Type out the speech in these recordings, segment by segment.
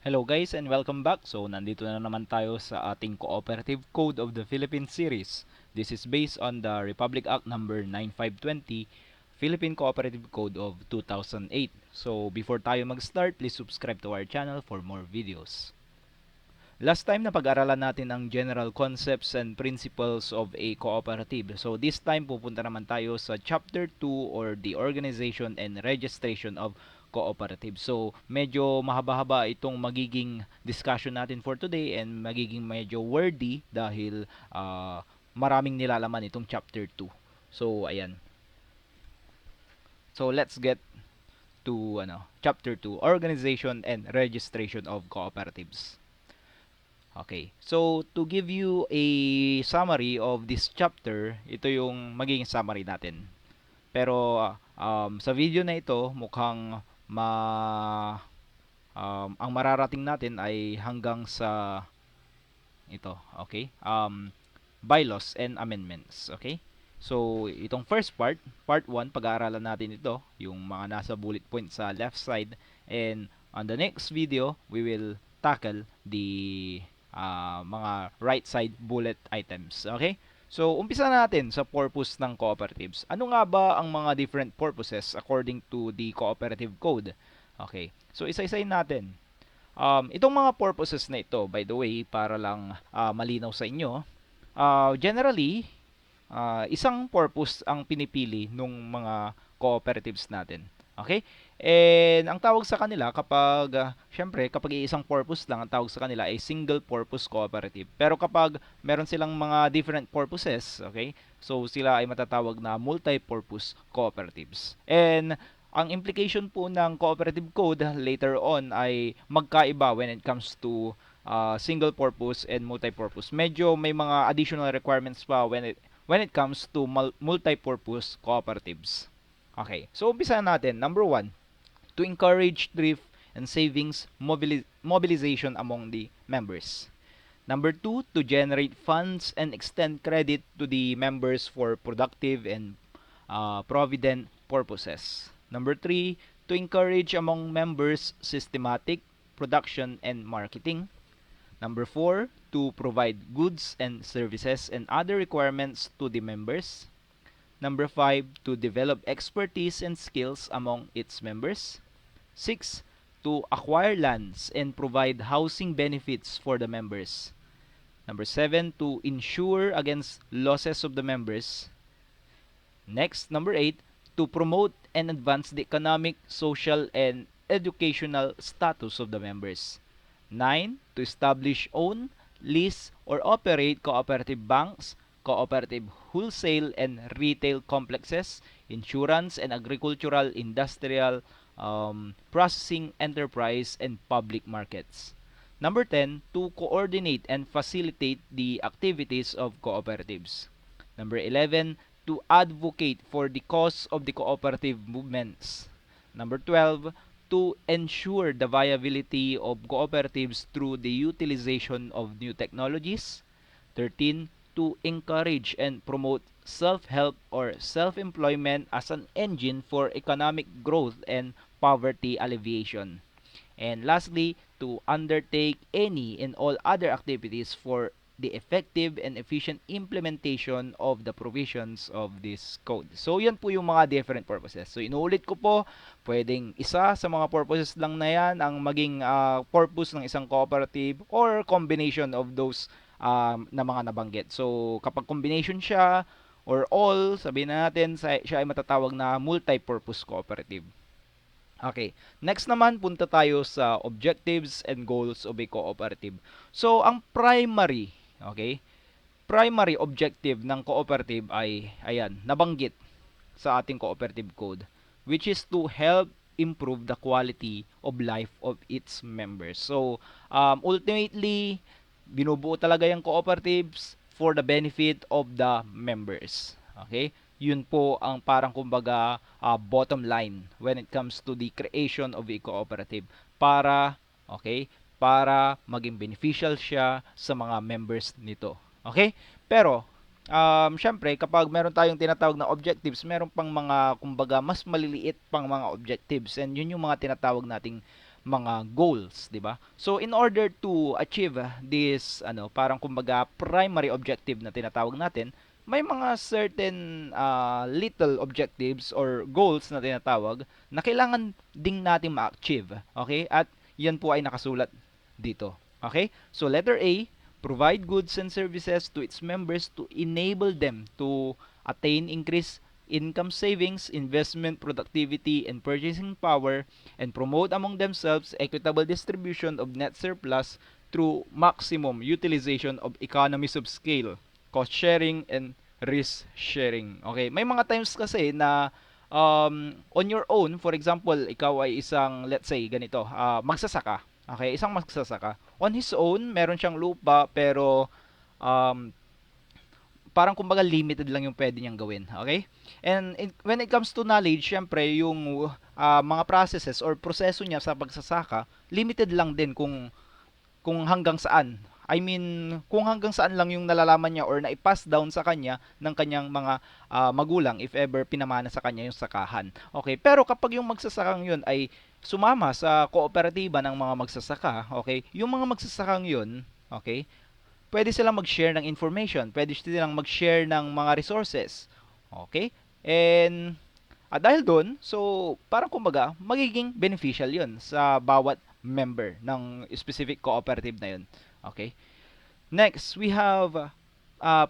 Hello guys and welcome back. So nandito na naman tayo sa ating Cooperative Code of the Philippines series. This is based on the Republic Act number 9520, Philippine Cooperative Code of 2008. So before tayo mag-start, please subscribe to our channel for more videos. Last time na pag-aralan natin ang general concepts and principles of a cooperative. So this time pupunta naman tayo sa chapter 2 or the organization and registration of cooperative. So medyo mahaba-haba itong magiging discussion natin for today and magiging medyo wordy dahil maraming nilalaman itong chapter 2. So ayan. So let's get to chapter 2, organization and registration of cooperatives. Okay. So, to give you a summary of this chapter, ito yung magiging summary natin. Pero, sa video na ito, mukhang ang mararating natin ay hanggang sa ito. Okay? Bylaws and amendments. Okay? So, itong first part 1, pag-aaralan natin ito, yung mga nasa bullet point sa left side. And on the next video, we will tackle the mga right side bullet items. Okay? So, umpisa natin sa purpose ng cooperatives. Ano nga ba ang mga different purposes according to the cooperative code? Okay. So, isa-isayin natin. Itong mga purposes na ito, by the way, para lang malinaw sa inyo, generally, isang purpose ang pinipili ng mga cooperatives natin. Okay? And ang tawag sa kanila kapag, syempre, kapag isang purpose lang, ang tawag sa kanila ay single purpose cooperative. Pero kapag meron silang mga different purposes, okay? So sila ay matatawag na multi-purpose cooperatives. And ang implication po ng cooperative code later on ay magkaiba when it comes to single purpose and multi-purpose. Medyo may mga additional requirements pa when it comes to multi-purpose cooperatives. Okay, so umpisa natin. Number 1, to encourage thrift and savings mobilization among the members. Number 2, to generate funds and extend credit to the members for productive and provident purposes. Number 3, to encourage among members systematic production and marketing. Number 4, to provide goods and services and other requirements to the members. Number 5, to develop expertise and skills among its members. 6, to acquire lands and provide housing benefits for the members. Number 7, to insure against losses of the members. Next, number 8, to promote and advance the economic, social, and educational status of the members. 9, to establish, own, lease, or operate cooperative banks, cooperative wholesale and retail complexes, insurance and agricultural, industrial, processing enterprise, and public markets. Number 10, to coordinate and facilitate the activities of cooperatives. Number 11, to advocate for the cause of the cooperative movements. Number 12, to ensure the viability of cooperatives through the utilization of new technologies. 13, to encourage and promote self-help or self-employment as an engine for economic growth and poverty alleviation. And lastly, to undertake any and all other activities for the effective and efficient implementation of the provisions of this code. So, yan po yung mga different purposes. So, inuulit ko po, pwedeng isa sa mga purposes lang na yan ang maging purpose ng isang cooperative or combination of those na mga nabanggit. So, kapag combination siya or all, sabihin na natin, siya ay matatawag na multi-purpose cooperative. Okay. Next naman, punta tayo sa objectives and goals of a cooperative. So, ang primary, okay, primary objective ng cooperative ay, ayan, nabanggit sa ating cooperative code, which is to help improve the quality of life of its members. So, ultimately, binubuo talaga yung cooperatives for the benefit of the members. Okay? Yun po ang parang kumbaga bottom line when it comes to the creation of a cooperative para para maging beneficial siya sa mga members nito. Okay? Pero syempre kapag meron tayong tinatawag na objectives, meron pang mga kumbaga mas maliliit pang mga objectives and yun yung mga tinatawag nating mga goals, 'di ba? So in order to achieve this parang kumbaga primary objective na tinatawag natin, may mga certain little objectives or goals na tinatawag na kailangan ding natin ma-achieve. Okay? At yan po ay nakasulat dito. Okay? So letter A, provide goods and services to its members to enable them to attain increased income savings, investment productivity, and purchasing power, and promote among themselves equitable distribution of net surplus through maximum utilization of economies of scale, cost sharing, and risk sharing. Okay, may mga times kasi na on your own, for example, ikaw ay isang, let's say, ganito, magsasaka. Okay, isang magsasaka. On his own, meron siyang lupa, pero um, parang kumbaga limited lang yung pwede niyang gawin. Okay? And when it comes to knowledge, syempre yung mga processes or proseso niya sa pagsasaka, limited lang din kung hanggang saan. I mean, kung hanggang saan lang yung nalalaman niya or naipass down sa kanya ng kanyang mga magulang if ever pinamana sa kanya yung sakahan. Okay, pero kapag yung magsasakang yun ay sumama sa kooperatiba ng mga magsasaka, okay, yung mga magsasakang yun, okay, pwede silang mag-share ng information, pwede silang mag-share ng mga resources. Okay? And dahil doon, so parang kumbaga, magiging beneficial 'yun sa bawat member ng specific cooperative na 'yun. Okay? Next, we have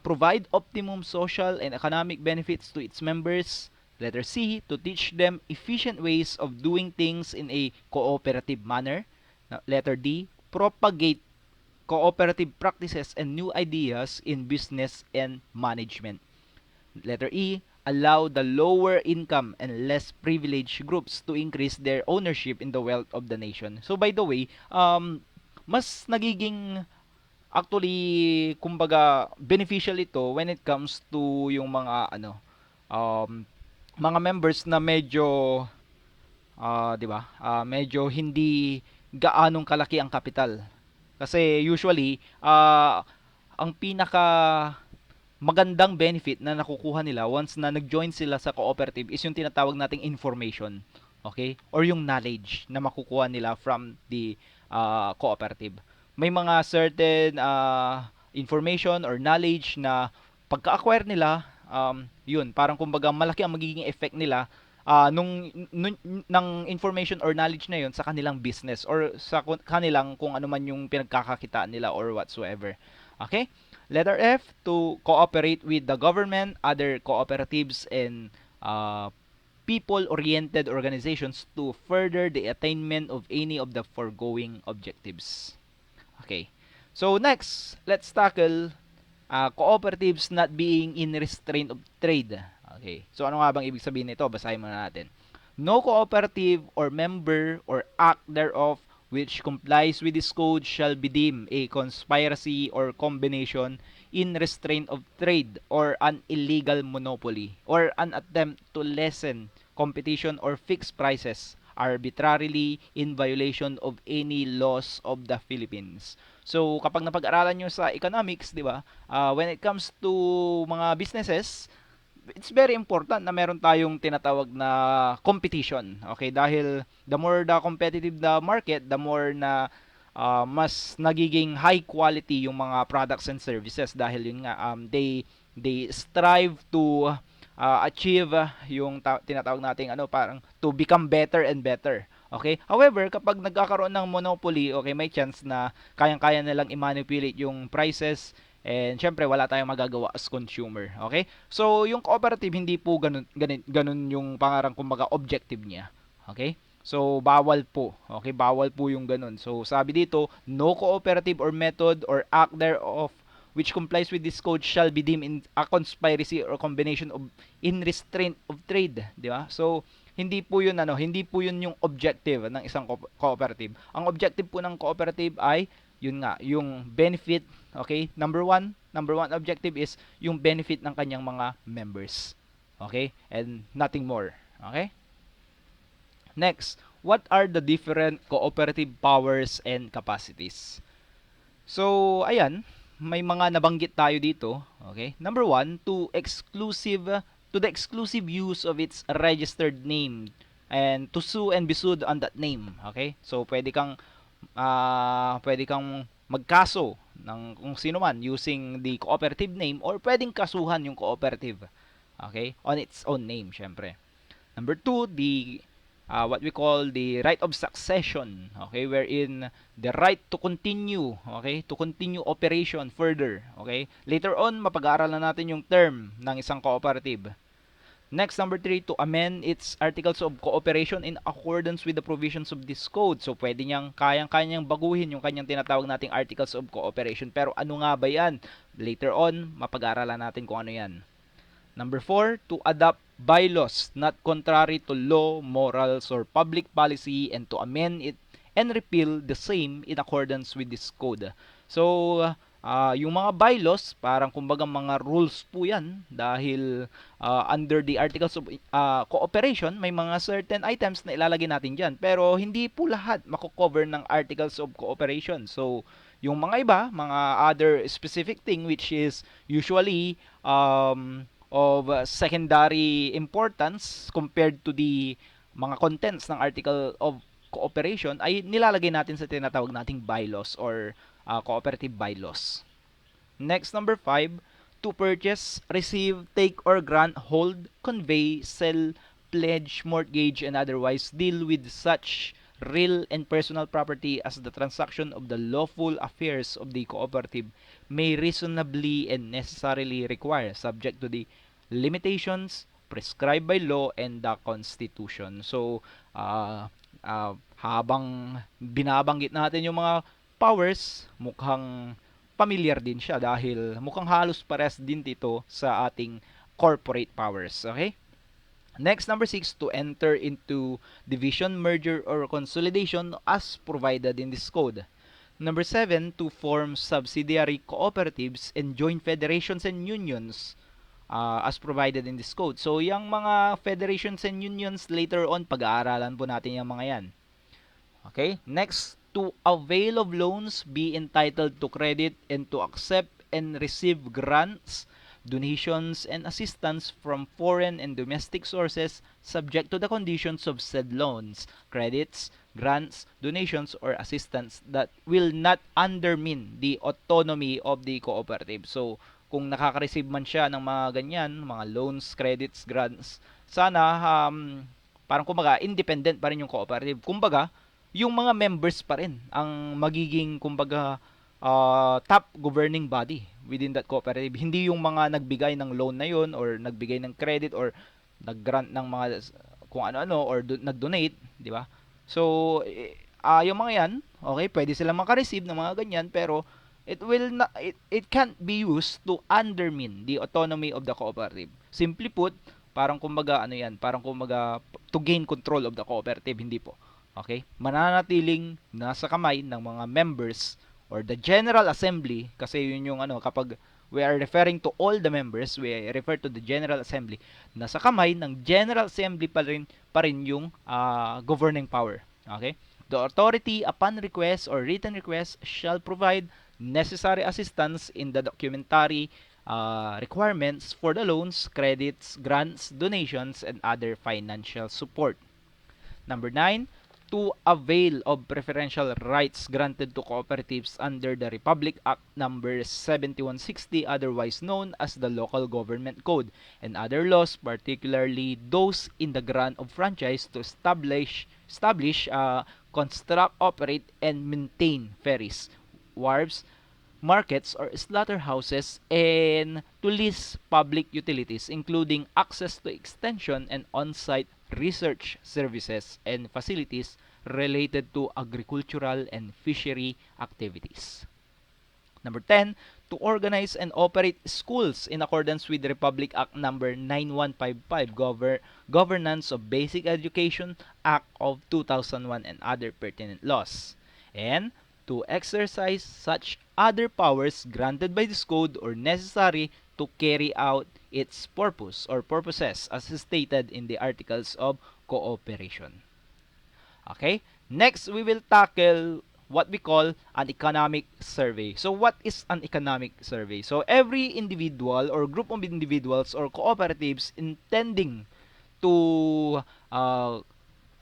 provide optimum social and economic benefits to its members. Letter C, to teach them efficient ways of doing things in a cooperative manner. Letter D, propagate cooperative practices and new ideas in business and management. Letter E, allow the lower income and less privileged groups to increase their ownership in the wealth of the nation. So by the way, mas nagiging actually kumbaga beneficial ito when it comes to yung mga um, mga members na medyo 'di ba? Medyo hindi gaanong kalaki ang kapital. Kasi usually, ang pinaka magandang benefit na nakukuha nila once na nag-join sila sa cooperative is yung tinatawag nating information. Okay? Or yung knowledge na makukuha nila from the cooperative. May mga certain information or knowledge na pagka-acquire nila, yun, parang kumbaga malaki ang magiging effect nila ng information or knowledge na yun sa kanilang business or sa kanilang kung ano man yung pinagkakakitaan nila or whatsoever. Okay? Letter F, to cooperate with the government, other cooperatives, and people-oriented organizations to further the attainment of any of the foregoing objectives. Okay. So next, let's tackle cooperatives not being in restraint of trade. Okay. So ano nga bang ibig sabihin nito? Basahin muna natin. No cooperative or member or act thereof which complies with this code shall be deemed a conspiracy or combination in restraint of trade or an illegal monopoly or an attempt to lessen competition or fix prices arbitrarily in violation of any laws of the Philippines. So kapag napag-aralan nyo sa economics, 'di ba? When it comes to mga businesses, it's very important na meron tayong tinatawag na competition. Okay, dahil the more the competitive the market, the more na mas nagiging high quality yung mga products and services dahil yun nga they strive to achieve yung tinatawag nating parang to become better and better. Okay? However, kapag nagkakaroon ng monopoly, okay, may chance na kayang-kaya nilang i-manipulate yung prices and syempre wala tayong magagawa as consumer. Okay? So, yung cooperative hindi po ganun yung pangarang kumbaga objective niya. Okay? So, bawal po. Okay? Bawal po yung ganun. So, sabi dito, no cooperative or method or act thereof which complies with this code shall be deemed in a conspiracy or combination of in restraint of trade, di ba? So hindi po 'yun hindi po 'yun yung objective ng isang cooperative. Ang objective po ng cooperative ay yun nga, yung benefit, okay? Number one objective is yung benefit ng kanyang mga members. Okay? And nothing more. Okay? Next, what are the different cooperative powers and capacities? So, ayan, may mga nabanggit tayo dito. Okay? Number one, to the exclusive use of its registered name and to sue and be sued on that name. Okay? So pwede kang magkaso ng kung sino man using the cooperative name, or pwedeng kasuhan yung cooperative. Okay? On its own name, syempre. Number two, the what we call the right of succession, okay, wherein the right to continue, okay, to continue operation further, okay. Later on, mapag-aaralan natin yung term ng isang cooperative. Next, number three, to amend its articles of cooperation in accordance with the provisions of this code. So, pwede niyang, kayang-kanyang baguhin yung kanyang tinatawag nating articles of cooperation. Pero ano nga ba yan? Later on, mapag-aaralan natin kung ano yan. Number 4, to adopt bylaws not contrary to law, morals, or public policy, and to amend it and repeal the same in accordance with this code. So, yung mga bylaws, parang kumbaga mga rules po yan dahil under the articles of cooperation, may mga certain items na ilalagay natin dyan. Pero hindi po lahat mako-cover ng articles of cooperation. So, yung mga iba, mga other specific thing which is usually of secondary importance compared to the mga contents ng article of cooperation ay nilalagay natin sa tinatawag nating bylaws or cooperative bylaws. Next, number 5, to purchase, receive, take or grant, hold, convey, sell, pledge, mortgage, and otherwise deal with such real and personal property as the transaction of the lawful affairs of the cooperative may reasonably and necessarily require, subject to the limitations prescribed by law and the Constitution. So, habang binabanggit natin yung mga powers, mukhang familiar din siya dahil mukhang halos pares din dito sa ating corporate powers. Okay? Next, number 6, to enter into division, merger, or consolidation as provided in this code. Number 7, to form subsidiary cooperatives and joint federations and unions as provided in this code. So, yung mga federations and unions, later on, pag-aaralan po natin yung mga yan. Okay? Next, to avail of loans, be entitled to credit, and to accept and receive grants, donations, and assistance from foreign and domestic sources subject to the conditions of said loans, credits, grants, donations, or assistance that will not undermine the autonomy of the cooperative. So, kung nakaka-receive man siya ng mga ganyan, mga loans, credits, grants, sana parang kumbaga independent pa rin yung cooperative. Kumbaga, yung mga members pa rin ang magiging kumbaga top governing body within that cooperative. Hindi yung mga nagbigay ng loan na yon or nagbigay ng credit or nag-grant ng mga kung ano-ano or nag-donate, di ba? So, yung mga yan, okay, pwede silang maka-receive ng mga ganyan pero it can't be used to undermine the autonomy of the cooperative. Simply put, parang kumbaga ano yan, parang kumbaga to gain control of the cooperative, hindi po. Okay? Mananatiling nasa kamay ng mga members or the General Assembly, kasi yun yung ano, kapag we are referring to all the members, we refer to the General Assembly, nasa kamay ng General Assembly pa rin yung governing power. Okay? The authority, upon request or written request, shall provide necessary assistance in the documentary requirements for the loans, credits, grants, donations, and other financial support. Number 9, to avail of preferential rights granted to cooperatives under the Republic Act number 7160, otherwise known as the Local Government Code, and other laws, particularly those in the grant of franchise to establish, construct, operate, and maintain ferries, wharves, markets or slaughterhouses, and to lease public utilities including access to extension and on-site research services and facilities related to agricultural and fishery activities. Number 10, to organize and operate schools in accordance with Republic Act number 9155, Governance of Basic Education Act of 2001 and other pertinent laws. And to exercise such other powers granted by this code or necessary to carry out its purpose or purposes as stated in the Articles of Cooperation. Okay? Next, we will tackle what we call an economic survey. So, what is an economic survey? So, every individual or group of individuals or cooperatives intending to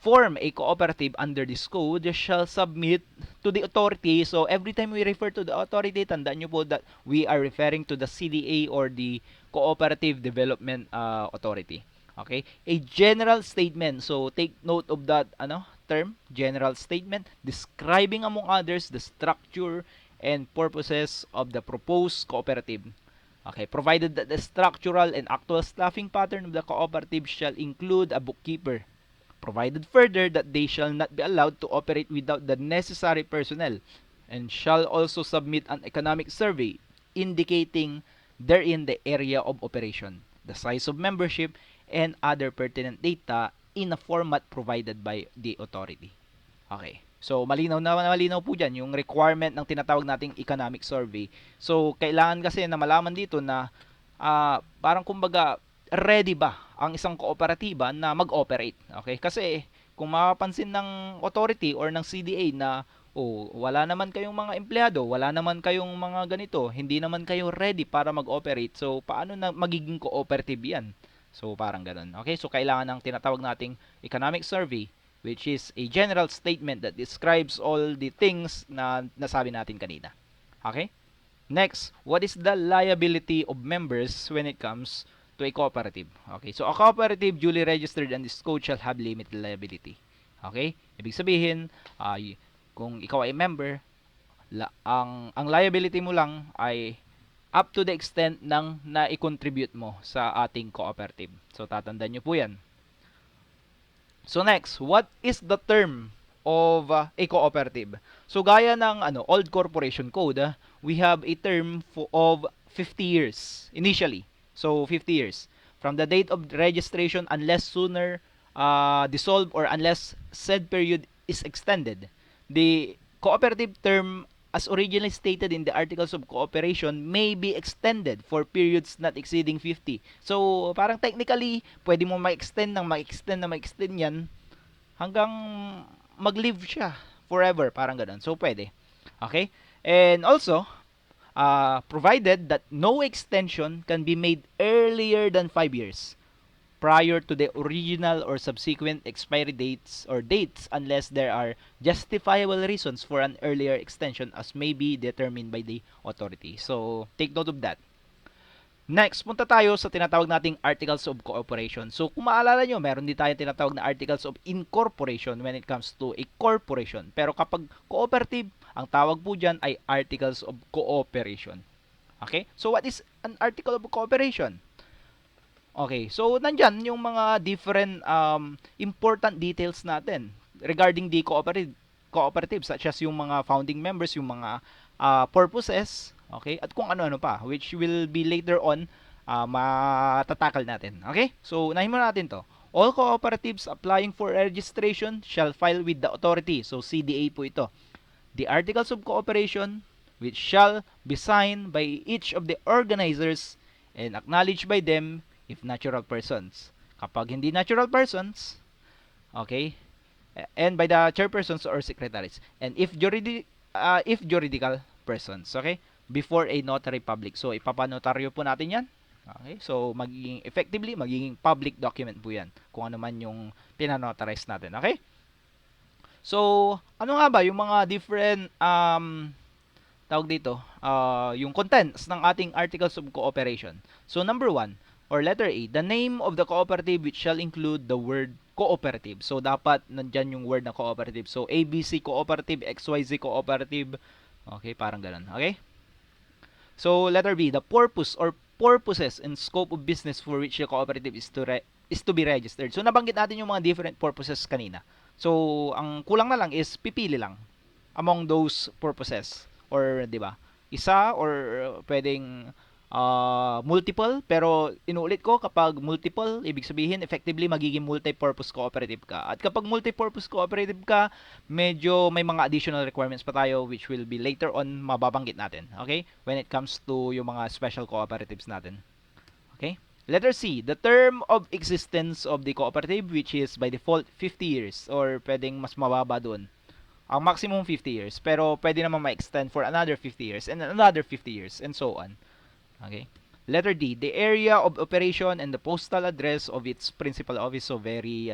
form a cooperative under this code shall submit to the authority. So every time we refer to the authority, tandaan nyo po that we are referring to the CDA or the Cooperative Development Authority. Okay? A general statement. So take note of that term, general statement, describing among others the structure and purposes of the proposed cooperative. Okay, provided that the structural and actual staffing pattern of the cooperative shall include a bookkeeper. Provided further that they shall not be allowed to operate without the necessary personnel and shall also submit an economic survey indicating therein the area of operation, the size of membership, and other pertinent data in a format provided by the authority. Okay. So, malinaw po dyan yung requirement ng tinatawag nating economic survey. So, kailangan kasi na malaman dito na parang kumbaga ready ba ang isang kooperatiba na mag-operate. Okay? Kasi kung mapapansin ng authority or ng CDA na wala naman kayong mga empleyado, wala naman kayong mga ganito, hindi naman kayo ready para mag-operate. So, paano na magiging cooperative yan? So, parang ganun. Okay? So, kailangan ng tinatawag nating economic survey, which is a general statement that describes all the things na nasabi natin kanina. Okay? Next, what is the liability of members when it comes to a cooperative? Okay, so a cooperative duly registered and this code shall have limited liability. Okay? Ibig sabihin, kung ikaw ay member, ang liability mo lang ay up to the extent ng na-contribute mo sa ating cooperative. So, tatandaan nyo po yan. So next, what is the term of a cooperative? So gaya ng old corporation code, we have a term of 50 years initially. So 50 years from the date of registration unless sooner dissolved or unless said period is extended. The cooperative term as originally stated in the Articles of Cooperation may be extended for periods not exceeding 50. So, parang technically, pwede mo ma-extend yan hanggang mag-live siya forever, parang ganun. So, pwede. Okay? And also, provided that no extension can be made earlier than 5 years prior to the original or subsequent expiry dates or dates unless there are justifiable reasons for an earlier extension as may be determined by the authority. So, take note of that. Next, punta tayo sa tinatawag nating Articles of Cooperation. So, kung maalala nyo, meron din tayong tinatawag na Articles of Incorporation when it comes to a corporation. Pero kapag cooperative, ang tawag po dyan ay Articles of Cooperation. Okay? So, what is an Article of Cooperation? Okay, so nandyan yung mga different important details natin regarding the cooperative such as yung mga founding members, yung mga purposes, okay, at kung ano-ano pa which will be later on matatakal natin. Okay, so unahin muna natin to. All cooperatives applying for registration shall file with the authority. So CDA po ito. The Articles of Cooperation which shall be signed by each of the organizers and acknowledged by them if natural persons. Kapag hindi natural persons, okay, and by the chairpersons or secretaries. And if juridical persons, okay, before a notary public. So, ipapanotaryo po natin yan. Okay, so magiging public document po yan kung ano man yung pinanotarize natin. Okay? So, ano nga ba yung mga different tawag dito, yung contents ng ating Articles of Cooperation. So, number 1, or letter A, the name of the cooperative which shall include the word cooperative. So, dapat nandyan yung word na cooperative. So, ABC Cooperative, XYZ Cooperative. Okay, parang ganun. Okay? So, letter B, the purpose or purposes and scope of business for which the cooperative is to be registered. So, nabanggit natin yung mga different purposes kanina. So, ang kulang na lang is pipili lang among those purposes. Or, di ba? Isa or pwedeng multiple, pero inuulit ko, kapag multiple, ibig sabihin effectively magiging multi-purpose cooperative ka. At kapag multi-purpose cooperative ka, medyo may mga additional requirements pa tayo which will be later on mababanggit natin. Okay? When it comes to yung mga special cooperatives natin. Okay? Letter C, the term of existence of the cooperative which is by default 50 years or pwedeng mas mababa doon. Ang maximum 50 years, pero pwede naman ma-extend for another 50 years and another 50 years and so on. Okay. Letter D, the area of operation and the postal address of its principal office. So, very,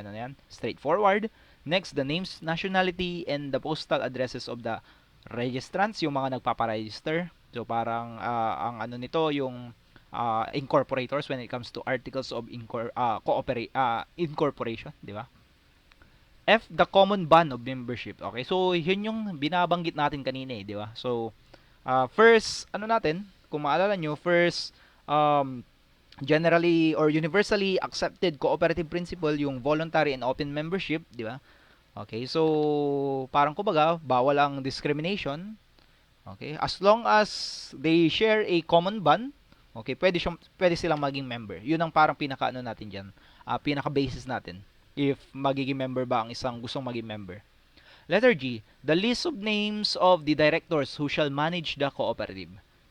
straightforward. Next, the names, nationality, and the postal addresses of the registrants, yung mga nagpaparegister. So parang ang ano nito yung incorporators when it comes to articles of incorporation, di ba? F, the common bond of membership. Okay, so yun yung binabanggit natin kanina di ba? So, first, ano natin, kung maalala nyo, first, um, generally or universally accepted cooperative principle, yung voluntary and open membership, di ba? Okay, so, parang kumbaga, bawal ang discrimination. Okay, as long as they share a common bond, okay, pwede silang maging member. Yun ang parang pinaka-ano natin diyan. Pinaka-basis natin if magiging member ba ang isang gustong maging member. Letter G, the list of names of the directors who shall manage the cooperative.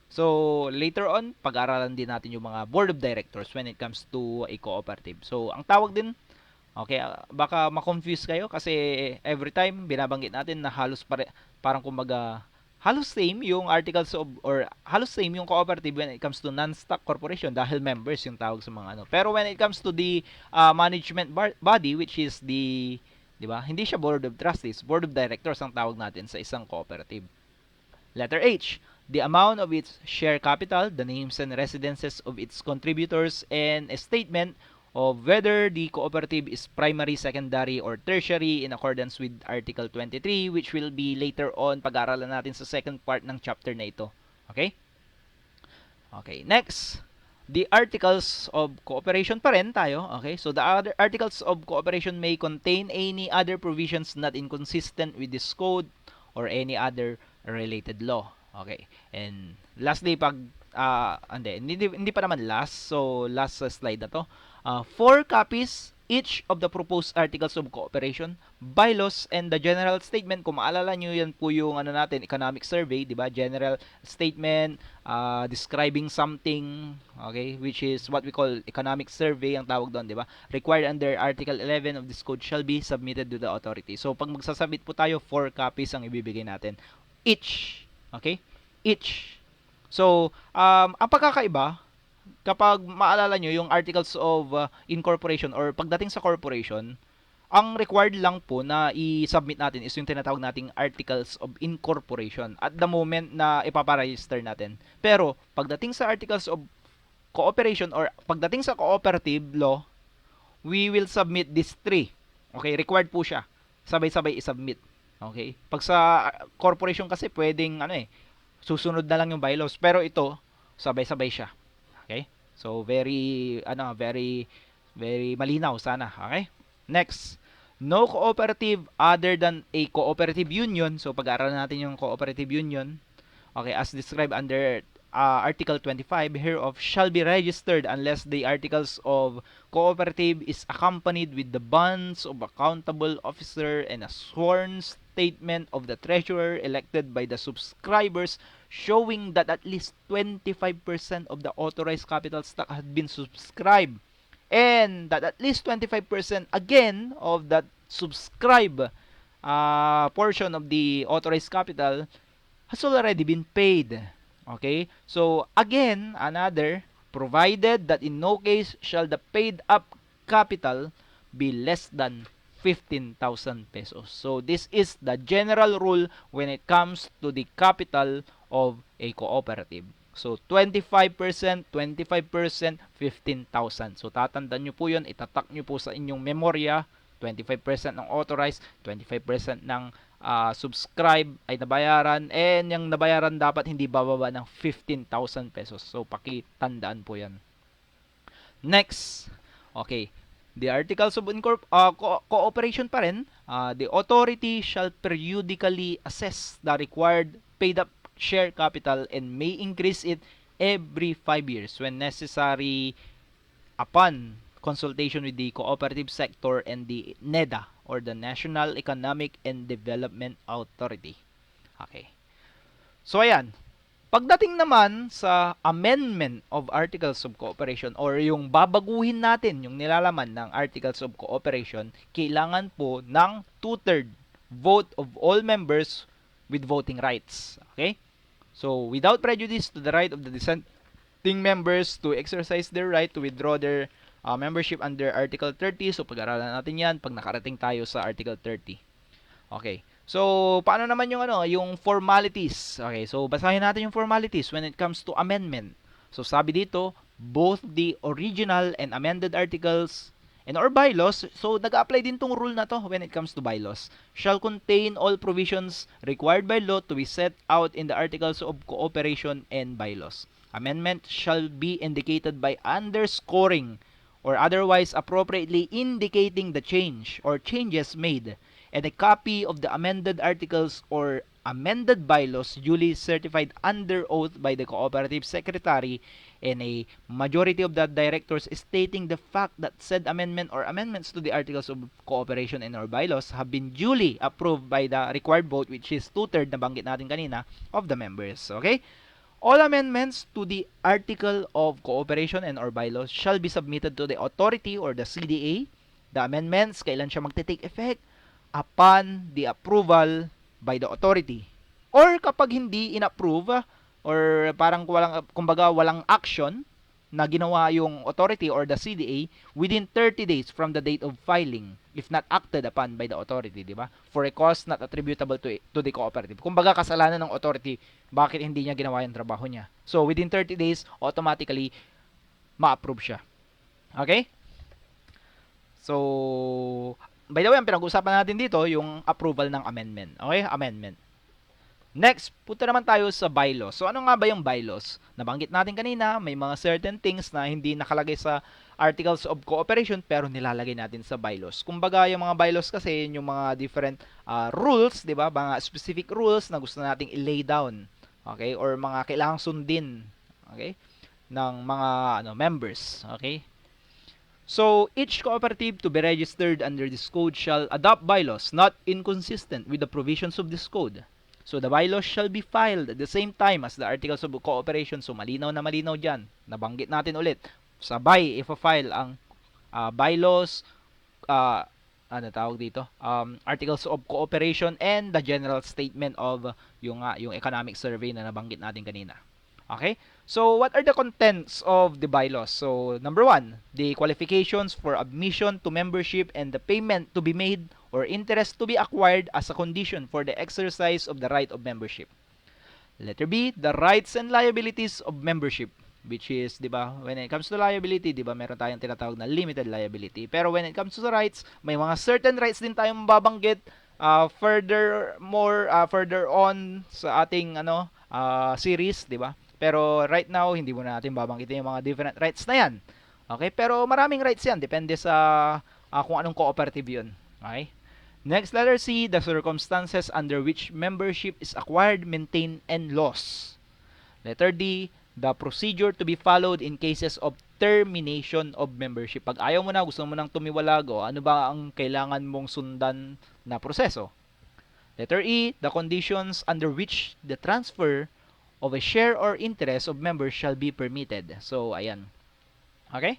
So, later on, pag-aralan din natin yung mga board of directors when it comes to a cooperative. So, ang tawag din, okay, baka ma-confuse kayo kasi every time binabanggit natin na parang kumbaga halos same yung articles of or halos same yung cooperative when it comes to non-stock corporation dahil members yung tawag sa mga ano. Pero when it comes to the management body which is the, 'di ba? Hindi siya board of trustees, board of directors ang tawag natin sa isang cooperative. Letter H, the amount of its share capital, the names and residences of its contributors, and a statement of whether the cooperative is primary, secondary, or tertiary in accordance with Article 23, which will be later on pag-aaralan natin sa second part ng chapter na ito. Okay? Okay, next. The Articles of Cooperation pa rin tayo. Okay, so the other Articles of Cooperation may contain any other provisions not inconsistent with this code or any other related law. Okay, and lastly, hindi pa naman last. So, last slide na to. 4 copies each of the proposed articles of cooperation, bylaws, and the general statement. Kung maalala nyo, yan po yung ano natin, economic survey, di ba? General statement, describing something, okay, which is what we call economic survey, ang tawag doon, di ba? Required under Article 11 of this code shall be submitted to the authority. So, pag magsasubmit po tayo, 4 copies ang ibibigay natin. Each, okay? Each. So, ang pagkakaiba, kapag maalala nyo yung articles of incorporation or pagdating sa corporation, ang required lang po na i-submit natin is yung tinatawag nating articles of incorporation at the moment na ipaparegister natin. Pero pagdating sa articles of cooperation or pagdating sa cooperative law, we will submit these three. Okay, required po siya. Sabay-sabay i-submit. Okay? Pag sa corporation kasi pwedeng susunod na lang yung bylaws, pero ito sabay-sabay siya. Okay? So very very malinaw sana. Okay? Next, no cooperative other than a cooperative union. So pag-aaralan natin yung cooperative union. Okay, as described under Article 25 hereof shall be registered unless the articles of cooperative is accompanied with the bonds of accountable officer and a sworn statement of the treasurer elected by the subscribers showing that at least 25% of the authorized capital stock had been subscribed and that at least 25% again of that subscribe portion of the authorized capital has already been paid. Okay? So, again, another, provided that in no case shall the paid up capital be less than 15,000 pesos. So, this is the general rule when it comes to the capital of a cooperative. So, 25%, 25%, 15,000. So, tatandaan nyo po yun, itatak nyo po sa inyong memorya, 25% ng authorized, 25% ng subscribe ay nabayaran, and yung nabayaran dapat hindi bababa ng 15,000 pesos. So, pakitandaan po yan. Next, okay, the articles of cooperation pa rin, the authority shall periodically assess the required paid up share capital and may increase it every 5 years when necessary upon consultation with the cooperative sector and the NEDA or the National Economic and Development Authority. Okay. So ayan, pagdating naman sa amendment of Articles of Cooperation or yung babaguhin natin yung nilalaman ng Articles of Cooperation, kailangan po ng 2/3 vote of all members with voting rights. Okay? So, without prejudice to the right of the dissenting members to exercise their right to withdraw their Membership under Article 30. So, pag-aralan natin yan pag nakarating tayo sa Article 30. Okay. So, paano naman yung yung formalities? Okay, so basahin natin yung formalities when it comes to amendment. So, sabi dito, both the original and amended articles and or bylaws, so nag-apply din tong rule na to when it comes to bylaws, shall contain all provisions required by law to be set out in the articles of cooperation and bylaws. Amendment shall be indicated by underscoring or otherwise appropriately indicating the change or changes made, and a copy of the amended articles or amended bylaws duly certified under oath by the cooperative secretary and a majority of the directors stating the fact that said amendment or amendments to the articles of cooperation and or bylaws have been duly approved by the required vote, which is 2/3 na banggit natin kanina, of the members. Okay? All amendments to the article of cooperation and or bylaws shall be submitted to the authority or the CDA. The amendments, kailan siya magte-take effect? Upon the approval by the authority. Or kapag hindi in-approve, or parang kumbaga walang action na ginawa yung authority or the CDA within 30 days from the date of filing if not acted upon by the authority, di ba? For a cause not attributable to the cooperative. Kumbaga kasalanan ng authority, bakit hindi niya ginawa yung trabaho niya. So within 30 days, automatically ma-approve siya. Okay? So, by the way, ang pinag-usapan natin dito, yung approval ng amendment. Okay? Amendment. Next, punta naman tayo sa bylaws. So, ano nga ba yung bylaws? Nabanggit natin kanina, may mga certain things na hindi nakalagay sa Articles of Cooperation pero nilalagay natin sa bylaws. Kumbaga, yung mga bylaws kasi, yung mga different rules, di ba? Mga specific rules na gusto nating i-lay down. Okay? Or mga kailangang sundin. Okay? Ng mga members. Okay? So, each cooperative to be registered under this code shall adopt bylaws not inconsistent with the provisions of this code. So, the bylaws shall be filed at the same time as the articles of cooperation. So, malinaw na malinaw dyan. Nabanggit natin ulit. Sabay, ipa-file ang bylaws, tawag dito? Articles of cooperation and the general statement of yung economic survey na nabanggit natin kanina. Okay? So, what are the contents of the bylaws? So, number 1, the qualifications for admission to membership and the payment to be made or interest to be acquired as a condition for the exercise of the right of membership. Letter B, the rights and liabilities of membership, which is, di ba, when it comes to liability, di ba, meron tayong tinatawag na limited liability. Pero when it comes to the rights, may mga certain rights din tayong mababanggit further on sa ating series, di ba? Pero right now, hindi muna natin babanggitin yung mga different rights na yan. Okay? Pero maraming rights yan. Depende sa kung anong cooperative yun. Okay? Next, letter C, the circumstances under which membership is acquired, maintained, and lost. Letter D, the procedure to be followed in cases of termination of membership. Pag ayaw mo na, gusto mo nang tumiwalago, ano ba ang kailangan mong sundan na proseso? Letter E, the conditions under which the transfer of a share or interest of members shall be permitted. So, ayan. Okay?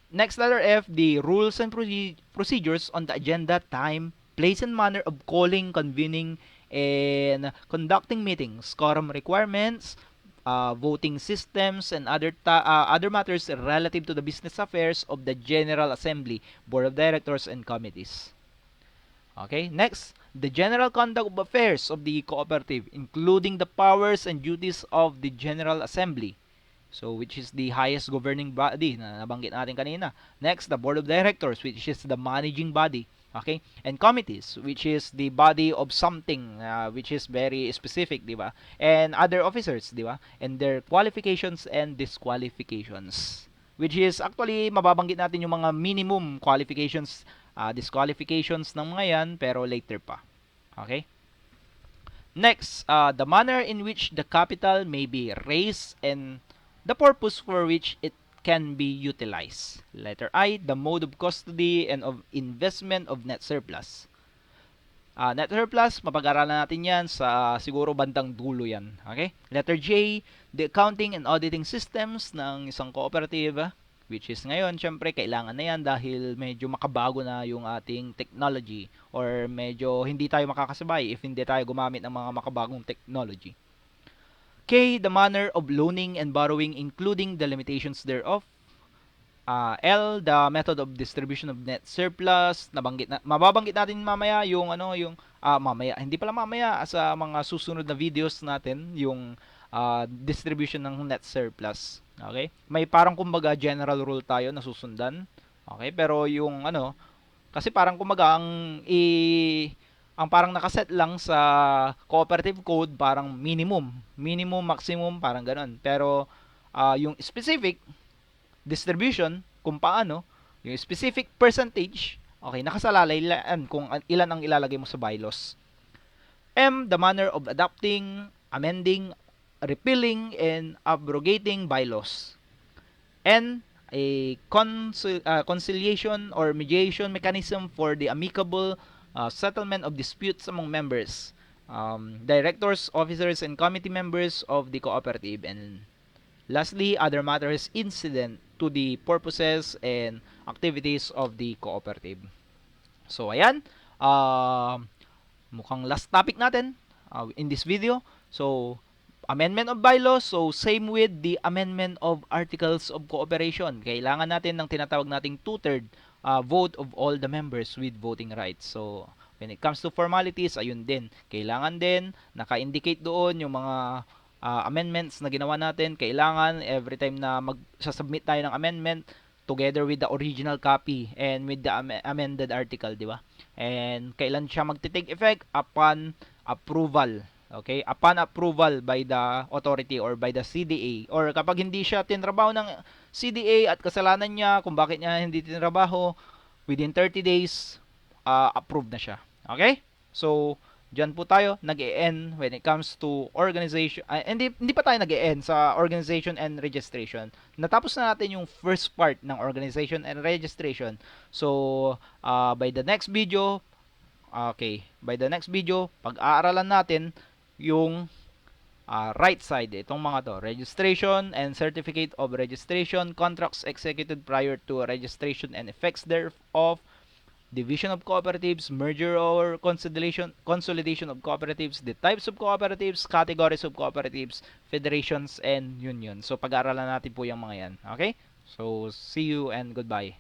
Next, letter F, the rules and procedures on the agenda, time, place, and manner of calling, convening, and conducting meetings, quorum requirements, voting systems, and other matters relative to the business affairs of the General Assembly, Board of Directors, and committees. Okay, next, the general conduct of affairs of the cooperative, including the powers and duties of the General Assembly. So, which is the highest governing body na nabanggit natin kanina. Next, the Board of Directors, which is the managing body. Okay? And committees, which is the body of something, which is very specific, di ba? And other officers, di ba? And their qualifications and disqualifications. Which is, actually, mababanggit natin yung mga minimum qualifications, disqualifications ng mga yan, pero later pa. Okay? Next, the manner in which the capital may be raised and the purpose for which it can be utilized. Letter I, the mode of custody and of investment of net surplus. Net surplus, mapag-aralan natin yan sa siguro bandang dulo yan. Okay? Letter J, the accounting and auditing systems ng isang cooperative, which is ngayon, syempre, kailangan na yan dahil medyo makabago na yung ating technology or medyo hindi tayo makakasabay if hindi tayo gumamit ng mga makabagong technology. K, the manner of loaning and borrowing including the limitations thereof. L, the method of distribution of net surplus. Mababanggit natin mamaya yung mamaya, hindi pala mamaya, sa mga susunod na videos natin, yung distribution ng net surplus. Okay? May parang kumbaga general rule tayo na susundan. Okay? Pero yung kasi parang kumbaga ang parang nakaset lang sa cooperative code parang minimum, maximum, parang ganun. Pero yung specific distribution kung paano, yung specific percentage, okay, nakasalalay kung ilan ang ilalagay mo sa bylaws. M, the manner of adopting, amending, repealing, and abrogating bylaws. N, a conciliation or mediation mechanism for the amicable settlement of disputes among members, directors, officers, and committee members of the cooperative. And lastly, other matters incident to the purposes and activities of the cooperative. So, ayan. Mukhang last topic natin in this video. So, amendment of bylaws. So, same with the amendment of articles of cooperation. Kailangan natin ng tinatawag nating two-third vote of all the members with voting rights. So, when it comes to formalities, ayun din. Kailangan din, naka-indicate doon yung mga amendments na ginawa natin. Kailangan, every time na magsasubmit tayo ng amendment, together with the original copy and with the amended article, di ba? And kailan siya magte-take effect? Upon approval. Okay? Upon approval by the authority or by the CDA. Or kapag hindi siya tinrabaho ng CDA at kasalanan niya kung bakit niya hindi tinrabaho, within 30 days, approved na siya. Okay? So, diyan po tayo nag-e-end when it comes to organization. Hindi pa tayo nag-e-end sa organization and registration. Natapos na natin yung first part ng organization and registration. So, by the next video, pag-aaralan natin yung right side, itong mga to, registration and certificate of registration, contracts executed prior to registration and effects thereof, division of cooperatives, merger or consolidation of cooperatives, the types of cooperatives, categories of cooperatives, federations, and unions. So, pag-aaralan natin po yung mga yan. Okay? So, see you and goodbye.